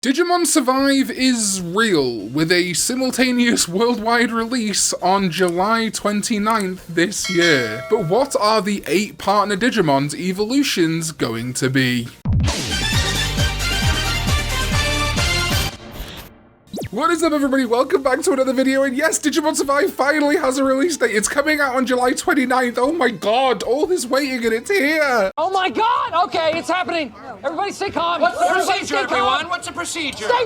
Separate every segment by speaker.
Speaker 1: Digimon Survive is real, with a simultaneous worldwide release on July 29th this year. But what are the 8 partner Digimon's evolutions going to be? What is up, everybody? Welcome back to another video, and yes, Digimon Survive finally has a release date. It's coming out on July 29th. Oh my god, all this waiting and it's here!
Speaker 2: Oh my god! Okay, it's happening! Everybody stay calm!
Speaker 3: What's the procedure, everyone? What's the procedure?
Speaker 2: Stay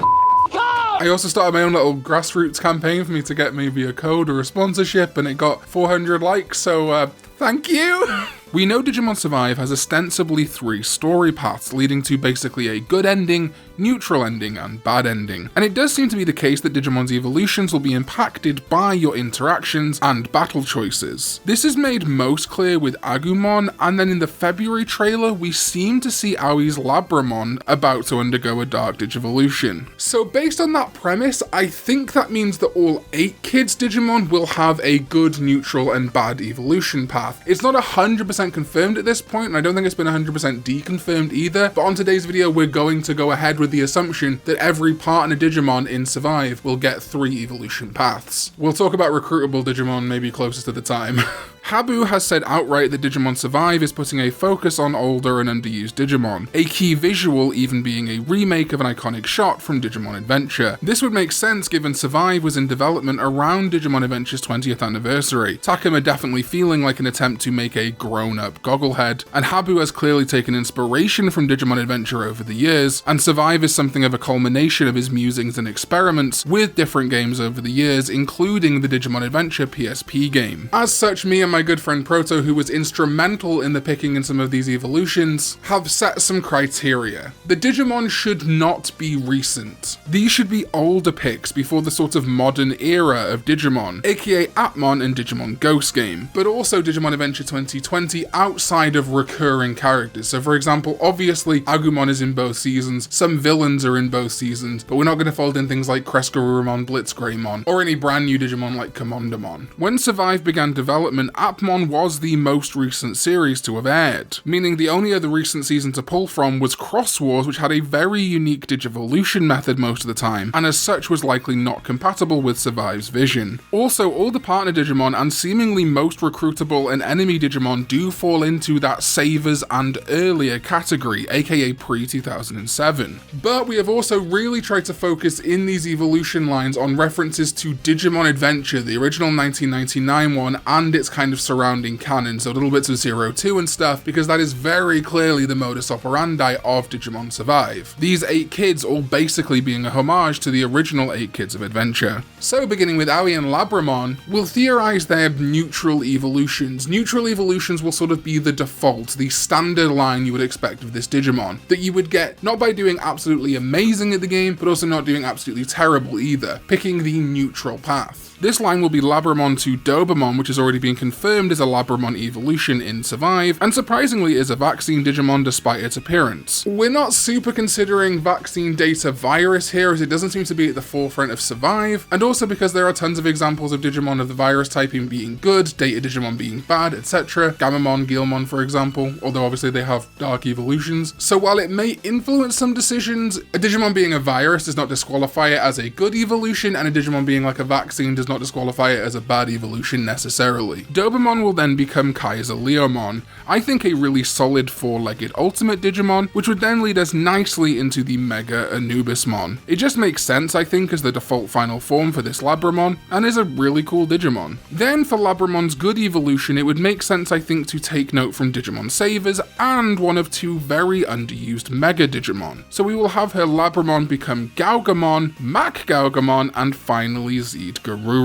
Speaker 2: calm!
Speaker 1: I also started my own little grassroots campaign for me to get maybe a code or a sponsorship, and it got 400 likes, so thank you! We know Digimon Survive has ostensibly 3 story paths, leading to basically a good ending, neutral ending, and bad ending. And it does seem to be the case that Digimon's evolutions will be impacted by your interactions and battle choices. This is made most clear with Agumon, and then in the February trailer, we seem to see Aoi's Labramon about to undergo a dark Digivolution. So based on that premise, I think that means that all 8 kids Digimon will have a good, neutral, and bad evolution path. It's not 100% confirmed at this point, and I don't think it's been 100% deconfirmed either, but on today's video we're going to go ahead with the assumption that every partner Digimon in Survive will get 3 evolution paths. We'll talk about recruitable Digimon maybe closest to the time. Habu has said outright that Digimon Survive is putting a focus on older and underused Digimon, a key visual even being a remake of an iconic shot from Digimon Adventure. This would make sense given Survive was in development around Digimon Adventure's 20th anniversary, Takuma definitely feeling like an attempt to make a grown-up Gogglehead, and Habu has clearly taken inspiration from Digimon Adventure over the years, and Survive is something of a culmination of his musings and experiments with different games over the years, including the Digimon Adventure PSP game. As such, me and my good friend Proto, who was instrumental in the picking in some of these evolutions, have set some criteria. The Digimon should not be recent. These should be older picks before the sort of modern era of Digimon, aka Atmon and Digimon Ghost Game, but also Digimon Adventure 2020 outside of recurring characters. So for example, obviously Agumon is in both seasons, some villains are in both seasons, but we're not going to fold in things like Crescarurumon, Blitzgreymon, or any brand new Digimon like Commandamon. When Survive began development, Atmon was the most recent series to have aired, meaning the only other recent season to pull from was Cross Wars, which had a very unique Digivolution method most of the time, and as such was likely not compatible with Survive's vision. Also, all the partner Digimon and seemingly most recruitable and enemy Digimon do fall into that Savers and earlier category, aka pre-2007. But we have also really tried to focus in these evolution lines on references to Digimon Adventure, the original 1999 one, and its kind of surrounding canon, so little bits of 02 and stuff, because that is very clearly the modus operandi of Digimon Survive. These 8 kids all basically being a homage to the original 8 kids of Adventure. So beginning with Aoi and Labramon, we'll theorize their neutral evolutions. Neutral evolutions will sort of be the default, the standard line you would expect of this Digimon, that you would get not by doing absolutely amazing at the game, but also not doing absolutely terrible either, picking the neutral path. This line will be Labramon to Dobamon, which has already been confirmed as a Labramon evolution in Survive, and surprisingly is a vaccine Digimon despite its appearance. We're not super considering vaccine data virus here, as it doesn't seem to be at the forefront of Survive, and also because there are tons of examples of Digimon of the virus typing being good, data Digimon being bad, etc. Gamamon, Guilmon for example, although obviously they have dark evolutions. So while it may influence some decisions, a Digimon being a virus does not disqualify it as a good evolution, and a Digimon being like a vaccine does not disqualify it as a bad evolution necessarily. Dobamon will then become Kaiser Leomon, I think a really solid 4-legged ultimate Digimon, which would then lead us nicely into the Mega Anubismon. It just makes sense, I think, as the default final form for this Labramon, and is a really cool Digimon. Then for Labramon's good evolution, it would make sense, I think, to take note from Digimon Savers and one of 2 very underused Mega Digimon. So we will have her Labramon become Gaugamon, Mac Gaugamon, and finally Zeed Garurumon.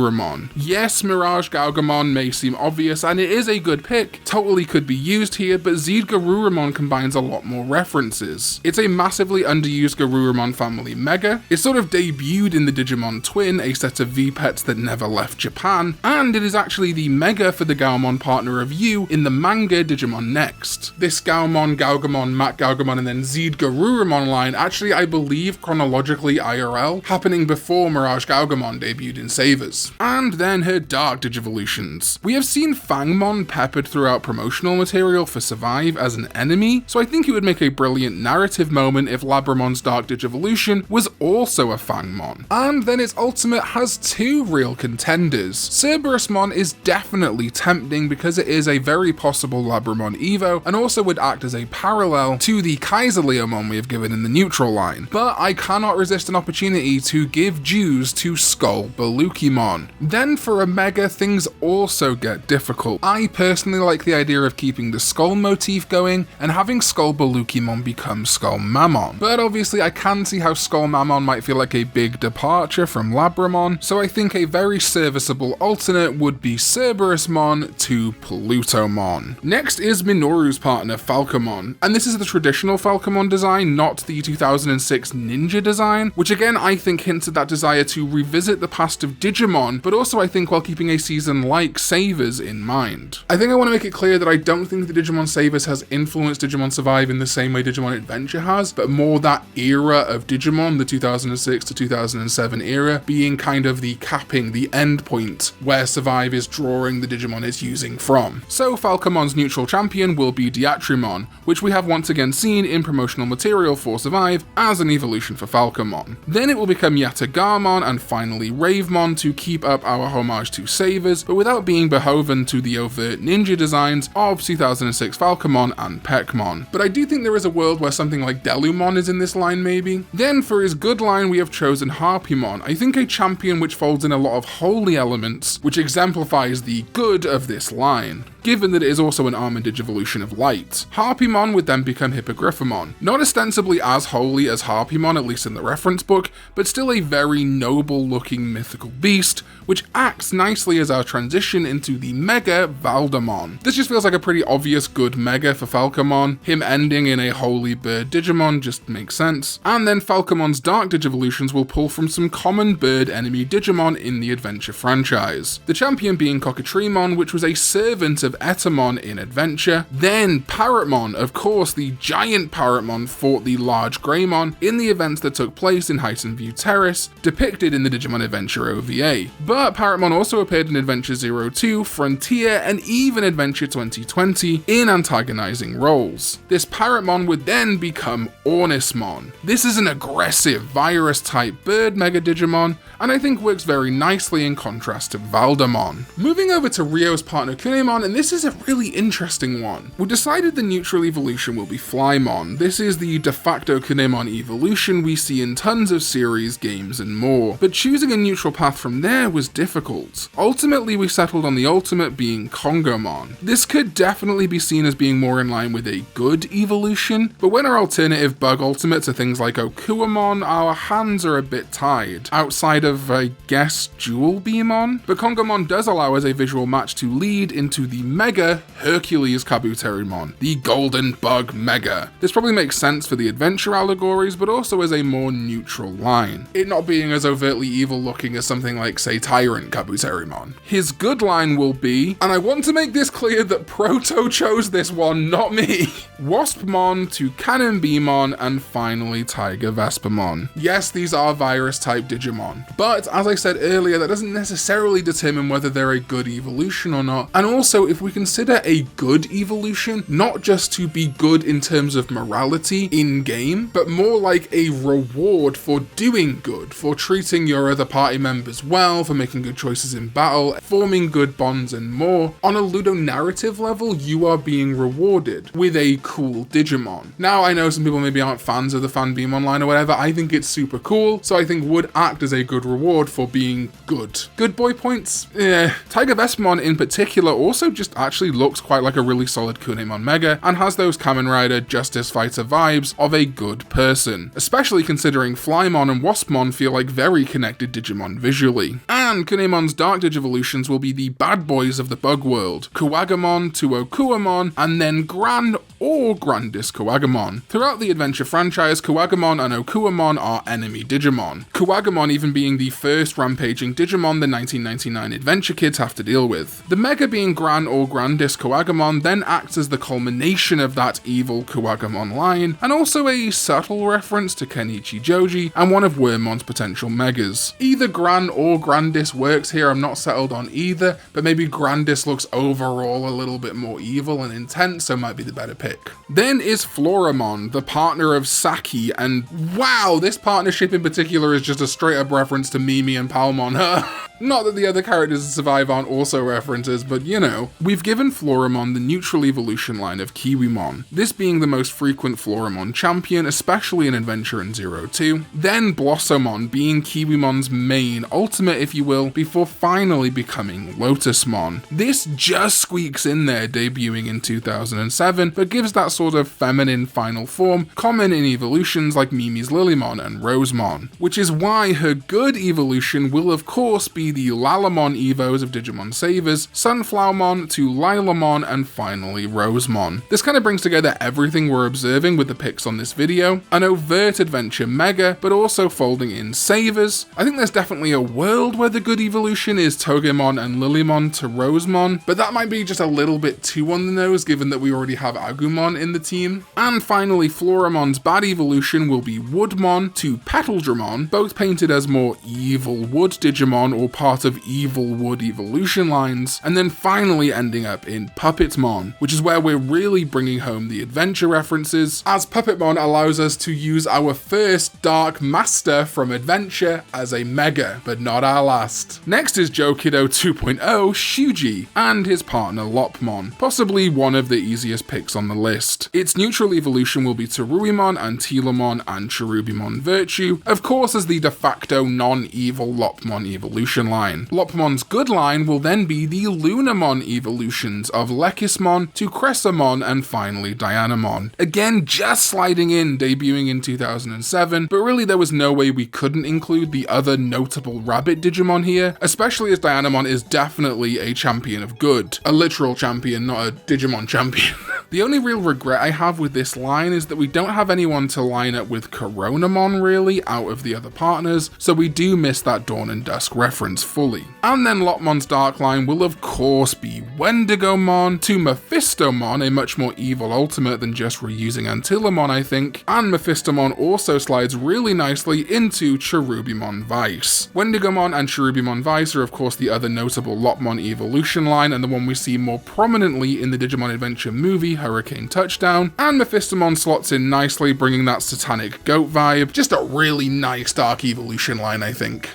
Speaker 1: Yes, Mirage Gaugamon may seem obvious, and it is a good pick, totally could be used here, but Zeed Garurumon combines a lot more references. It's a massively underused Garurumon family Mega, it sort of debuted in the Digimon Twin, a set of V-Pets that never left Japan, and it is actually the Mega for the Gaomon partner of You in the manga Digimon Next. This Gaomon, Gaugamon, Mac Gaugamon, and then Zeed Garurumon line actually, I believe, chronologically IRL, happening before Mirage Gaugamon debuted in Savers. And then her Dark Digivolutions. We have seen seen Fangmon peppered throughout promotional material for Survive as an enemy, so I think it would make a brilliant narrative moment if Labramon's Dark Digivolution was also a Fangmon. And then its ultimate has two real contenders. Cerberusmon is definitely tempting because it is a very possible Labramon Evo, and also would act as a parallel to the Kaiserleomon we have given in the neutral line. But I cannot resist an opportunity to give dues to Skull Balukimon. Then for a Mega, things also get difficult. I personally like the idea of keeping the Skull motif going and having Skull Balukimon become Skull Mammon. But obviously I can see how Skull Mammon might feel like a big departure from Labramon, so I think a very serviceable alternate would be Cerberusmon to Plutomon. Next is Minoru's partner Falcomon, and this is the traditional Falcomon design, not the 2006 Ninja design, which again I think hints at that desire to revisit the past of Digimon, but also I think while keeping a season like Savers in mind. I think I want to make it clear that I don't think the Digimon Savers has influenced Digimon Survive in the same way Digimon Adventure has, but more that era of Digimon, the 2006 to 2007 era, being kind of the capping, the end point where Survive is drawing the Digimon it's using from. So Falcomon's neutral champion will be Diatrimon, which we have once again seen in promotional material for Survive as an evolution for Falcomon. Then it will become Yatagamon and finally Ravemon to keep up our homage to Savers, but without being beholden to the overt ninja designs of 2006 Falcomon and Peckmon. But I do think there is a world where something like Delumon is in this line maybe. Then for his good line we have chosen Harpymon, I think a champion which folds in a lot of holy elements, which exemplifies the good of this line, given that it is also an Armored Digivolution of Light. Harpymon would then become Hippogriffamon, not ostensibly as holy as Harpymon, at least in the reference book, but still a very noble looking mythical beast, which acts nicely as our transition into the Mega Valdemon. This just feels like a pretty obvious good Mega for Falcomon, him ending in a holy bird Digimon just makes sense, and then Falcomon's Dark Digivolutions will pull from some common bird enemy Digimon in the Adventure franchise. The champion being Cockatreemon, which was a servant of Etamon in Adventure. Then Parrotmon, of course the giant Parrotmon fought the large Greymon in the events that took place in Heightened View Terrace, depicted in the Digimon Adventure OVA. But Parrotmon also appeared in Adventure 02, Frontier, and even Adventure 2020 in antagonizing roles. This Parrotmon would then become Ornismon. This is an aggressive virus-type bird Mega Digimon, and I think works very nicely in contrast to Valdemon. Moving over to Ryo's partner Kunemon, and this is a really interesting one. We decided the neutral evolution will be Flymon. This is the de facto Kunemon evolution we see in tons of series, games, and more, but choosing a neutral path from there was difficult. Ultimately, we settled on the ultimate being Kongomon. This could definitely be seen as being more in line with a good evolution, but when our alternative bug ultimates are things like Okuamon, our hands are a bit tied, outside of, I guess, Jewel Beamon? But Kongomon does allow us a visual match to lead into the Mega Hercules Kabuterimon, the Golden Bug Mega. This probably makes sense for the adventure allegories, but also as a more neutral line, it not being as overtly evil looking as something like, say, Tyrant Kabuterimon. His good line will be, and I want to make this clear that Proto chose this one, not me, Waspmon to Cannon Beamon, and finally Tiger Vespamon. Yes, these are virus-type Digimon, but as I said earlier, that doesn't necessarily determine whether they're a good evolution or not. And also, if we consider a good evolution not just to be good in terms of morality in-game, but more like a reward for doing good, for treating your other party members well, for making good choices in battle, forming good bonds and more, on a ludonarrative level, you are being rewarded with a cool Digimon. Now, I know some people maybe aren't fans of the Fan Beam Online or whatever, I think it's super cool, so I think would act as a good reward for being good. Good boy points? Yeah. Tiger Vespamon in particular also just actually looks quite like a really solid Kunemon Mega, and has those Kamen Rider Justice Fighter vibes of a good person, especially considering Flymon and Waspmon feel like very connected Digimon visually. And Kunemon's Dark Digivolutions will be the bad boys of the bug world, Kuwagamon to Okuamon, and then Gran or Grandis Kuwagamon. Throughout the Adventure franchise, Kuwagamon and Okuamon are enemy Digimon, Kuwagamon even being the first rampaging Digimon the 1999 Adventure kids have to deal with. The Mega being Gran or or Grandis Kuagumon then acts as the culmination of that evil Kuagumon line, and also a subtle reference to Kenichi Joji and one of Wormmon's potential megas. Either Gran or Grandis works here, I'm not settled on either, but maybe Grandis looks overall a little bit more evil and intense, so might be the better pick. Then is Floramon, the partner of Saki, and wow, this partnership in particular is just a straight up reference to Mimi and Palmon. Not that the other characters in Survive aren't also references, but you know. We've given Floramon the neutral evolution line of Kiwimon, this being the most frequent Floramon champion, especially in Adventure and 02. Then Blossomon being Kiwimon's main ultimate, if you will, before finally becoming Lotusmon. This just squeaks in there, debuting in 2007, but gives that sort of feminine final form common in evolutions like Mimi's Lilymon and Rosemon, which is why her good evolution will of course be the Lalamon evos of Digimon Savers, Sunflowermon to Lilamon, and finally Rosemon. This kind of brings together everything we're observing with the picks on this video, an overt adventure mega, but also folding in Savers. I think there's definitely a world where the good evolution is Togemon and Lilymon to Rosemon, but that might be just a little bit too on the nose given that we already have Agumon in the team. And finally, Floramon's bad evolution will be Woodmon to Petaldramon, both painted as more evil wood Digimon or part of evil wood evolution lines, and then finally ending up in Puppetmon, which is where we're really bringing home the adventure references, as Puppetmon allows us to use our first Dark Master from Adventure as a mega, but not our last. Next is Jokido 2.0 Shuuji and his partner Lopmon, possibly one of the easiest picks on the list. Its neutral evolution will be Teruimon and Telamon and Cherubimon Virtue, of course as the de facto non-evil Lopmon evolution line. Lopmon's good line will then be the Lunamon evolutions of Lekismon to Cressamon and finally Dianamon. Again, just sliding in, debuting in 2007, but really there was no way we couldn't include the other notable rabbit Digimon here, especially as Dianamon is definitely a champion of good. A literal champion, not a Digimon champion. The only real regret I have with this line is that we don't have anyone to line up with Coronamon really out of the other partners, so we do miss that Dawn and Dusk reference fully. And then Lopmon's dark line will of course be Wendigomon to Mephistomon, a much more evil ultimate than just reusing Antilamon I think, and Mephistomon also slides really nicely into Cherubimon Vice. Wendigomon and Cherubimon Vice are of course the other notable Lopmon evolution line and the one we see more prominently in the Digimon Adventure movie Hurricane Touchdown, and Mephistomon slots in nicely, bringing that satanic goat vibe. Just a really nice dark evolution line I think.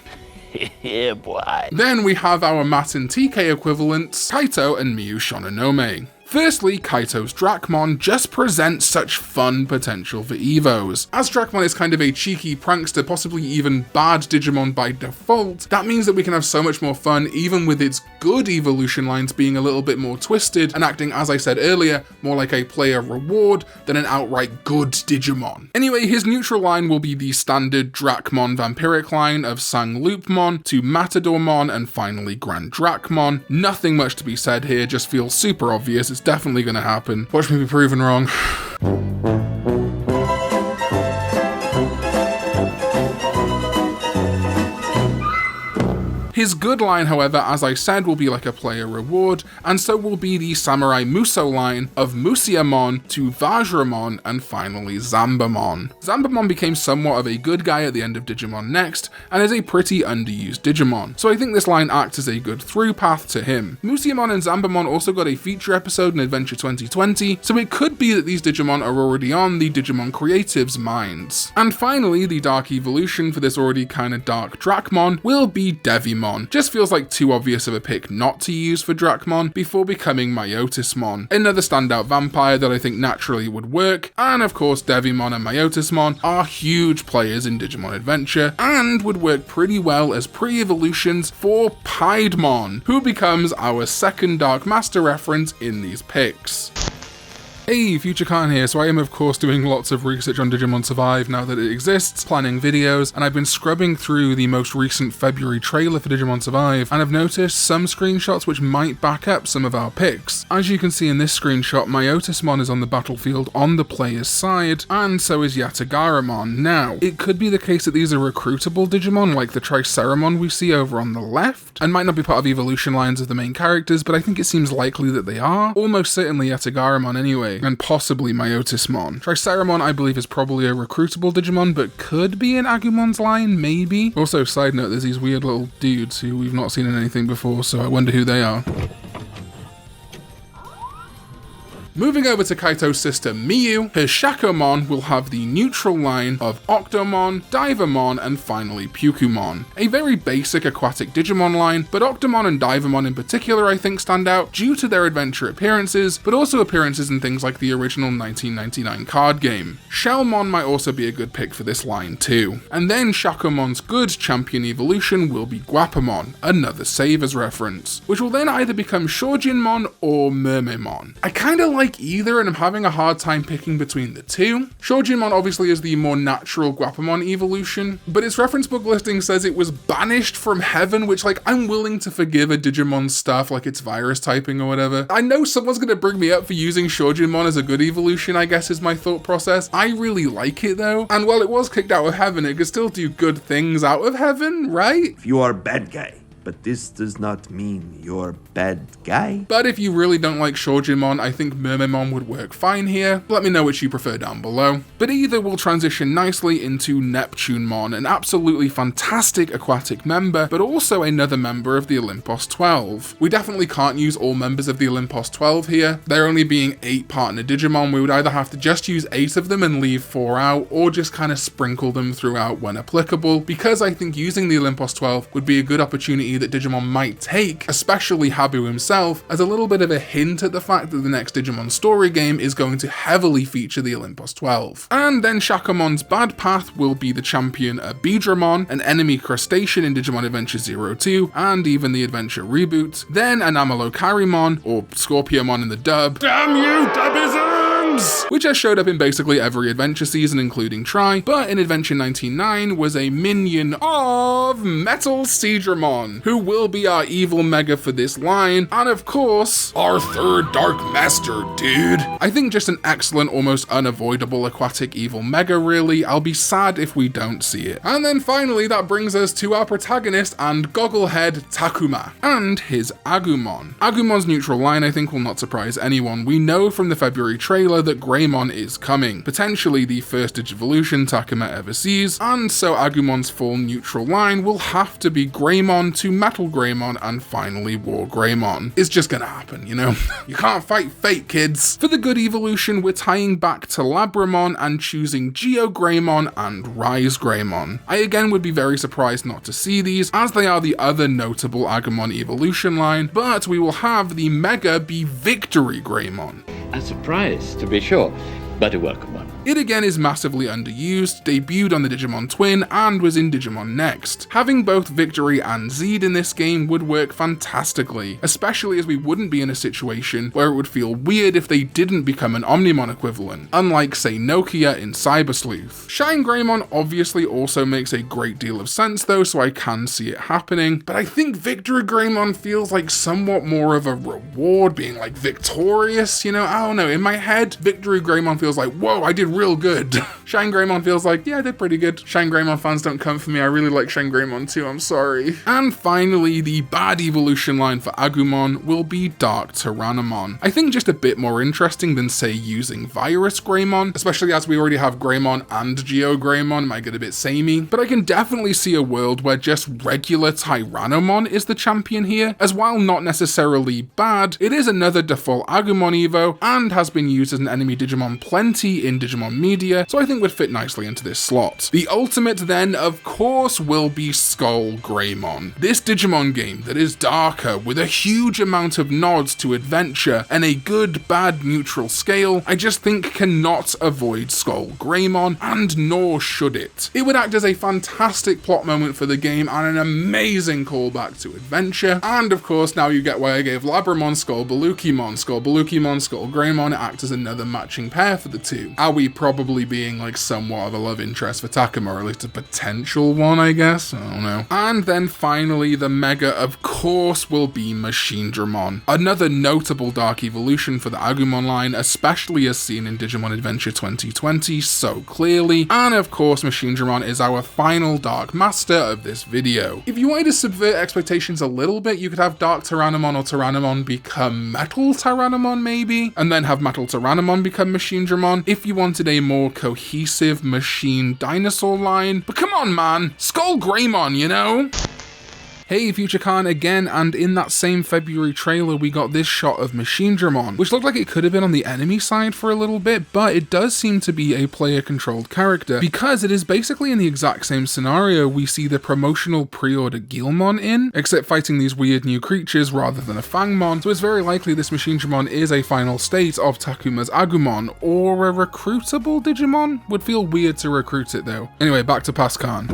Speaker 4: Yeah, boy.
Speaker 1: Then we have our Mat and TK equivalents, Kaito and Miu Shononome. Firstly, Kaito's Dracmon just presents such fun potential for Evos. As Dracmon is kind of a cheeky prankster, possibly even bad Digimon by default, that means that we can have so much more fun even with its good evolution lines being a little bit more twisted and acting, as I said earlier, more like a player reward than an outright good Digimon. Anyway, his neutral line will be the standard Dracmon vampiric line of Sang Loopmon to Matadormon and finally Grand Dracmon. Nothing much to be said here, just feels super obvious. It's definitely going to happen. Watch me be proven wrong. His good line, however, as I said, will be like a player reward, and so will be the Samurai Muso line of Musiamon to Vajramon and finally Zambamon. Zambamon became somewhat of a good guy at the end of Digimon Next, and is a pretty underused Digimon, so I think this line acts as a good through path to him. Musiamon and Zambamon also got a feature episode in Adventure 2020, so it could be that these Digimon are already on the Digimon creatives' minds. And finally, the dark evolution for this already kinda dark Dracmon will be Devimon. Just feels like too obvious of a pick not to use for Dracmon before becoming Myotismon, another standout vampire that I think naturally would work, and of course Devimon and Myotismon are huge players in Digimon Adventure and would work pretty well as pre-evolutions for Piedmon, who becomes our second Dark Master reference in these picks. Hey, Future Karn here. So I am of course doing lots of research on Digimon Survive now that it exists, planning videos, and I've been scrubbing through the most recent February trailer for Digimon Survive, and I've noticed some screenshots which might back up some of our picks. As you can see in this screenshot, Myotismon is on the battlefield on the player's side, and so is Yatagaramon. Now, it could be the case that these are recruitable Digimon like the Triceramon we see over on the left, and might not be part of evolution lines of the main characters, but I think it seems likely that they are. Almost certainly Yatagaramon anyway, and possibly Myotismon. Triceramon I believe is probably a recruitable Digimon, but could be in Agumon's line, maybe. Also, side note, there's these weird little dudes who we've not seen in anything before, so I wonder who they are. Moving over to Kaito's sister Miu, her Syakomon will have the neutral line of Octomon, Divamon, and finally Pukumon. A very basic aquatic Digimon line, but Octomon and Divamon in particular I think stand out due to their adventure appearances, but also appearances in things like the original 1999 card game. Shellmon might also be a good pick for this line too. And then Syakomon's good champion evolution will be Guapamon, another Savers reference, which will then either become Shojinmon or Mermaimon. I kinda like either, and I'm having a hard time picking between the two. Shojinmon obviously is the more natural Guapamon evolution, but its reference book listing says it was banished from heaven, which like I'm willing to forgive a Digimon stuff like it's virus typing or whatever. I know someone's gonna bring me up for using Shojinmon as a good evolution, I guess is my thought process. I really like it though, and while it was kicked out of heaven, it could still do good things out of heaven, right?
Speaker 5: You are a bad guy, but this does not mean you're a bad guy.
Speaker 1: But if you really don't like Shojinmon, I think Mermaimon would work fine here. Let me know which you prefer down below. But either will transition nicely into Neptunemon, an absolutely fantastic aquatic member, but also another member of the Olympos 12. We definitely can't use all members of the Olympos 12 here. There only being 8 partner Digimon, we would either have to just use 8 of them and leave 4 out, or just kind of sprinkle them throughout when applicable, because I think using the Olympos 12 would be a good opportunity that Digimon might take, especially Habu himself, as a little bit of a hint at the fact that the next Digimon story game is going to heavily feature the Olympos 12. And then Syakomon's bad path will be the champion Abergele, an enemy crustacean in Digimon Adventure 02, and even the Adventure reboot, then an Amelocarimon, or Scorpiomon in the dub. Damn you, dubisms! Which has showed up in basically every adventure season, including Tri, but in Adventure 99 was a minion of Metal Seadramon, who will be our evil mega for this line, and of course, our third Dark Master, dude. I think just an excellent, almost unavoidable aquatic evil mega, really. I'll be sad if we don't see it. And then finally, that brings us to our protagonist and gogglehead Takuma, and his Agumon. Agumon's neutral line I think will not surprise anyone. We know from the February trailer that Greymon is coming, potentially the first Digivolution Takuma ever sees, and so Agumon's full neutral line will have to be Greymon to Metal Greymon and finally War Greymon. It's just gonna happen, you know? You can't fight fate, kids! For the good evolution, we're tying back to Labramon and choosing Geo Greymon and Rise Greymon. I again would be very surprised not to see these, as they are the other notable Agumon evolution line, but we will have the Mega be Victory Greymon.
Speaker 4: A surprise, to be sure, but a welcome one.
Speaker 1: It again is massively underused, debuted on the Digimon Twin, and was in Digimon Next. Having both Victory and Zed in this game would work fantastically, especially as we wouldn't be in a situation where it would feel weird if they didn't become an Omnimon equivalent, unlike say Nokia in Cyber Sleuth. Shine Greymon obviously also makes a great deal of sense though, so I can see it happening, but I think Victory Greymon feels like somewhat more of a reward, being like victorious, you know? I don't know, in my head, Victory Greymon feels like, whoa, I did real good. Shine Greymon feels like, yeah, I did pretty good. Shine Greymon fans don't come for me, I really like Shine Greymon too, I'm sorry. And finally, the bad evolution line for Agumon will be Dark Tyrannomon. I think just a bit more interesting than say using Virus Greymon, especially as we already have Greymon and Geo Greymon, might get a bit samey, but I can definitely see a world where just regular Tyrannomon is the champion here, as while not necessarily bad, it is another default Agumon Evo, and has been used as an enemy Digimon plenty in Digimon Digimon media, so I think would fit nicely into this slot. The ultimate then, of course, will be Skull Greymon. This Digimon game that is darker, with a huge amount of nods to adventure and a good, bad, neutral scale, I just think cannot avoid Skull Greymon, and nor should it. It would act as a fantastic plot moment for the game and an amazing callback to adventure, and of course now you get why I gave Labramon Skull Balukimon, Skull Greymon act as another matching pair for the two. Aoi probably being like somewhat of a love interest for Takuma, or at least a potential one, I guess, I don't know. And then finally the mega, of course, will be Machinedramon. Another notable dark evolution for the Agumon line, especially as seen in Digimon Adventure 2020 so clearly, and of course Machinedramon is our final Dark Master of this video. If you wanted to subvert expectations a little bit, you could have Dark Tyrannomon or Tyrannomon become Metal Tyrannomon maybe, and then have Metal Tyrannomon become Machinedramon if you wanted a more cohesive machine dinosaur line. But come on man, Skull Greymon, you know? Hey, Future Karn again, and in that same February trailer we got this shot of Machinedramon, which looked like it could have been on the enemy side for a little bit, but it does seem to be a player-controlled character, because it is basically in the exact same scenario we see the promotional pre-order Guilmon in, except fighting these weird new creatures rather than a Fangmon, so it's very likely this Machinedramon is a final state of Takuma's Agumon, or a recruitable Digimon? Would feel weird to recruit it though. Anyway, back to past Karn.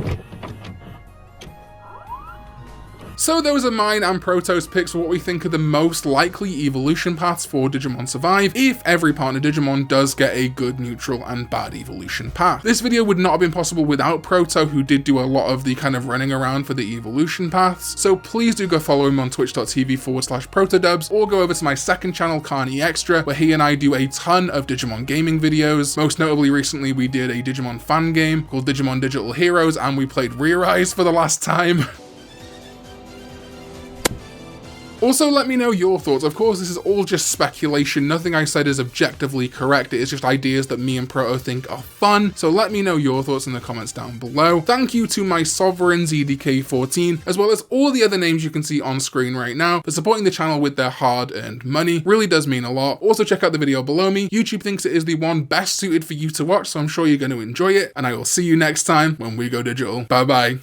Speaker 1: So those are mine and Proto's picks for what we think are the most likely evolution paths for Digimon Survive if every partner Digimon does get a good, neutral, and bad evolution path. This video would not have been possible without Proto, who did do a lot of the kind of running around for the evolution paths, so please do go follow him on twitch.tv/ProtoDubs, or go over to my second channel, Karn EX, where he and I do a ton of Digimon gaming videos. Most notably recently we did a Digimon fan game called Digimon Digital Heroes, and we played Eirias for the last time. Also, let me know your thoughts. Of course, this is all just speculation. Nothing I said is objectively correct. It is just ideas that me and Proto think are fun. So let me know your thoughts in the comments down below. Thank you to my Sovereign ZDK14, as well as all the other names you can see on screen right now, for supporting the channel with their hard-earned money. Really does mean a lot. Also, check out the video below me. YouTube thinks it is the one best suited for you to watch, so I'm sure you're going to enjoy it. And I will see you next time when we go digital. Bye-bye.